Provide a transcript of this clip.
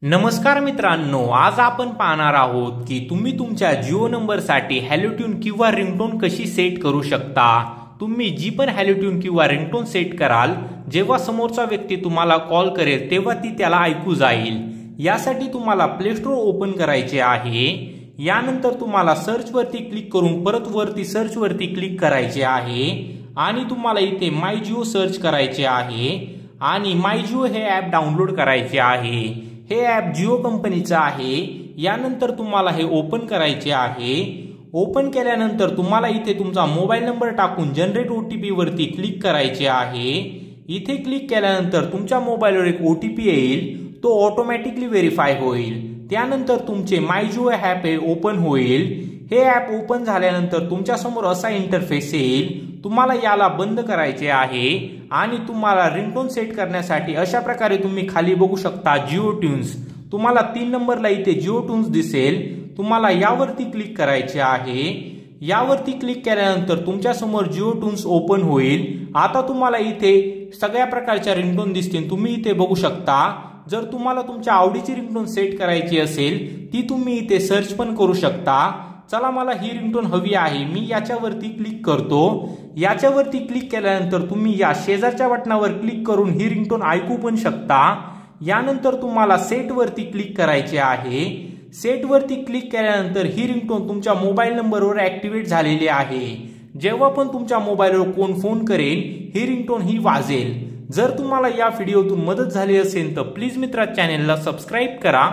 नमस्कार मित्रांनो, आज आपण पाहणार आहोत की तुम्ही तुमच्या जिओ नंबरसाठी हॅलो ट्यून किंवा रिंगटोन कशी सेट करू शकता। तुम्ही जी पण हॅलो ट्यून किंवा रिंगटोन सेट कराल, जेव्हा समोरचा व्यक्ती तुम्हाला कॉल करेल तेव्हा ती त्याला ऐकू जाईल। यासाठी तुम्हाला प्ले स्टोर ओपन करायचे आहे। यानंतर तुम्हाला सर्च वरती क्लिक करून परत वरती सर्च वरती क्लिक करायचे आहे आणि तुम्हाला इथे माय जिओ सर्च करायचे आहे आणि माय जिओ हे ॲप डाउनलोड करायचे आहे। हे ॲप जिओ कंपनीचं आहे। यानंतर तुम्हाला हे ओपन करायचे आहे। ओपन केल्यानंतर तुम्हाला इथे तुमचा मोबाईल नंबर टाकून जनरेट ओटीपी वरती क्लिक करायचे आहे। इथे क्लिक केल्यानंतर तुमच्या मोबाईलवर एक ओटीपी येईल, तो ऑटोमॅटिकली व्हेरीफाय होईल। त्यानंतर तुमचे माय जिओ ॲप हे ओपन होईल। हे ॲप ओपन झाल्यानंतर तुमच्या समोर असा इंटरफेस येईल। तुम्हाला याला बंद करायचे आहे आणि तुम्हाला रिंगटोन सेट करण्यासाठी अशा प्रकारे तुम्ही खाली बघू शकता जिओ ट्यून्स। तुम्हाला 3 नंबरला इथे जिओ ट्यून्स दिसेल, तुम्हाला यावरती क्लिक करायचे आहे। यावरती क्लिक केल्यानंतर तुमच्या समोर जिओ ट्यून्स ओपन होईल। आता तुम्हाला इथे सगळ्या प्रकारच्या रिंगटोन दिसतील, तुम्ही इथे बघू शकता। जर तुम्हाला तुमच्या आवडीची रिंगटोन सेट करायची असेल ती तुम्ही इथे सर्च पण करू शकता। चला, मला ही रिंगटोन हवी आहे, मी याच्यावरती क्लिक करतो। याच्यावरती क्लिक केल्यानंतर तुम्ही या शेजारच्या बटनावर क्लिक करून ही रिंगटोन ऐकू पण शकता। यानंतर तुम्हाला सेट वरती क्लिक करायचे आहे। सेट वरती क्लिक केल्यानंतर ही रिंगटोन तुमच्या मोबाईल नंबरवर ऍक्टिव्हेट झालेली आहे। जेव्हा पण तुमच्या मोबाईलवर कोण फोन करेल ही रिंगटोन ही वाजेल। जर तुम्हाला या व्हिडिओतून मदत झाली असेल तर प्लीज मित्रा चॅनेलला सबस्क्राईब करा।